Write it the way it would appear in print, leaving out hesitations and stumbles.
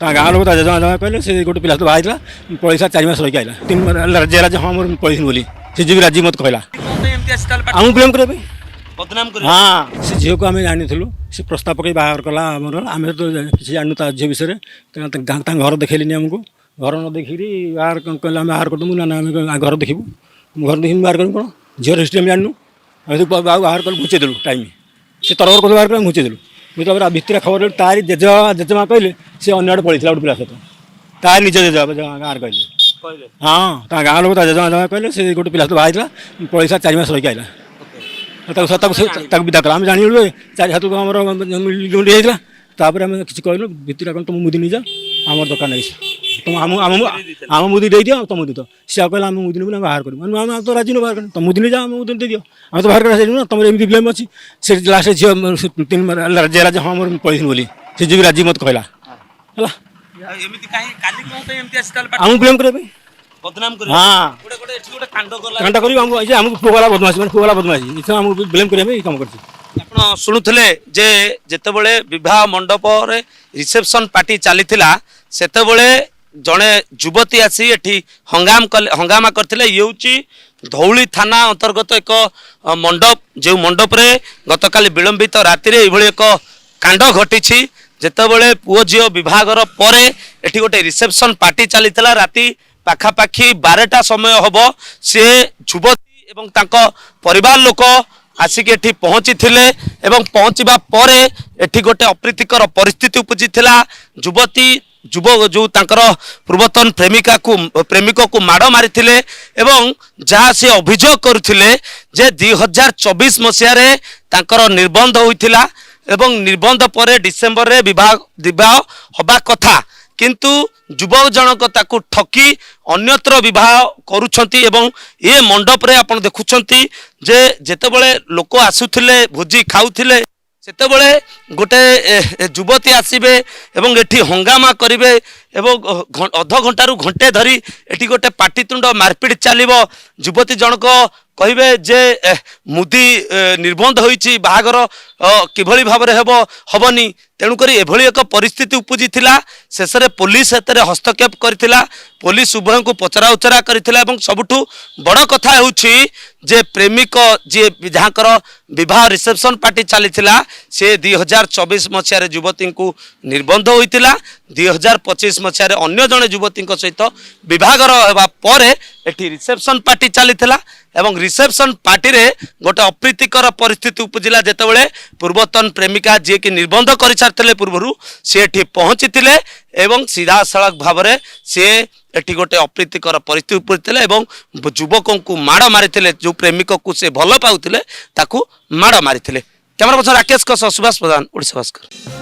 गाँव लोग जमा कहले से गोटे पिला तो बाहर पैसा 4 मास रही आइला 3 जेला हाँ मोर पैसा बोली से जी राजी मत कहला आम ब्लेम करे हाँ से झील को आम जानी से प्रस्ताव पकड़ बाहर कला आम तो किसी जानू ता झील विषय घर देखली आमको घर न देखी बाहर कहले बाहर करदेमु ना आम घर देखू घर देखी बाहर करूँ कौन झील हिस्ट्री आम जानू बाहर कल घुचेदेलु टाइम से तरवर कर बाहर कर घुचेदेलु मुझे भितर खबर तार जेजेमा कहले सी अन्य पड़ता गोटे पिला सहित तार निज जेजेमा गाँव कहले हाँ गाँव लोग जेजेमा कहले से गोटे पिला तो बाहर पैसा 4 मास रही आइला विदा कला आम जानी 4 हाथ को आम तापर आम किसी कहलु भितर कौन तुम मुदी निज आम दरकार नहीं तुम आम मुदी दे दियो तुम मुदी तो सी कहला आम मुदी नहीं बाहर करूँ आम तो राजी बाहर कर तुम मुदी नहीं जाओ मुदी दे दियो आम तो बाहर कर तुम एमती ब्लेम अच्छी से लास्ट झील 3 जेला हाँ मोर पैसा बोली से जी राजी मत कहला आम ब्लेम करे हाँ कांड कर पुअला बदमाशी पुअला बदमाशी आम ब्लेम करें कम कर ଆପଣ ଶୁଣୁଥିଲେ ଯେ ଯେତେବେଳେ ବିବାହ ମଣ୍ଡପରେ ରିସେପ୍ସନ୍ ପାର୍ଟି ଚାଲିଥିଲା ସେତେବେଳେ ଜଣେ ଯୁବତୀ ଆସି ଏଠି ହଙ୍ଗାମା କରିଥିଲେ ଇଏ ହେଉଛି ଧଉଳି ଥାନା ଅନ୍ତର୍ଗତ ଏକ ମଣ୍ଡପ ଯେଉଁ ମଣ୍ଡପରେ ଗତକାଲି ବିଳମ୍ବିତ ରାତିରେ ଏଭଳି ଏକ କାଣ୍ଡ ଘଟିଛି ଯେତେବେଳେ ପୁଅ ଝିଅ ବିବାହର ପରେ ଏଠି ଗୋଟେ ରିସେପ୍ସନ୍ ପାର୍ଟି ଚାଲିଥିଲା ରାତି ପାଖାପାଖି 12ଟା ସମୟ ହେବ ସେ ଯୁବତୀ ଏବଂ ତାଙ୍କ ପରିବାର ଲୋକ आसिक एठी पहुँची एवं पहुँचवा पर एठी गोटे अप्रीतिकर परिस्थिति उपजी युवती युवक जो तांकर पूर्वतन प्रेमिक को माड़ मारी एवं जहाँ से अभियोग करुले जे 2024 मसीह तांकर निर्बंध होइथिला एवं निर्बंध पर डिसेम्बर रे विवाह हबा कथा किंतु युवक जनक ताकू ठकी अन्यत्र विवाह करुछंती एवं ये मंडप रे आपण देखुछंती जे जेतेबेले लोक आसुथिले भोजी खाउथिले सेतेबेले गोटे युवती आसीबे एवं एठी हंगामा करिवे एवं अध घंटारू घंटे धरी एठी गोटे पाटितुंड मारपीट चलिबो युवती जनक कहिबे जे मुदी निर्बंध होईची बाहागर किभली भाव हबनी तेणुक एभली एक परिस्थिति उपजी शेष में पुलिस एतरे हस्तक्षेप करथिला पुलिस उभय को पचरा उचरा करथिला एवं सबुठु बड़ कथा होउची जे प्रेमिक जी जहाँकर विवाह रिसेप्शन पार्टी चलीथिला से 2024 मसीह युवती को निर्बंध होइतिला 2025 मसीह अन्य जड़े युवती सहित विवाहर होगा पर एठी रिसेप्शन पार्टी चलीथिला एवं रिसेप्शन पार्टी रे गोटे अप्रीतिकर परिस्थिति उपजिला जेतेबेले पूर्वतन प्रेमिका जी की निर्बंध कर सारथिले पूर्व सी एठी पहुँची एवं सीधा सड़क भाव में सी एठी गोटे अप्रीतिकर परिस्थिति उपजिला एवं युवकों को माड़ मारी जो प्रेमिक को से भल पाउथिले ताकू माड़ मारी कैमरा पर्सन राकेश सुभाष प्रधान ओडिशा भास्कर।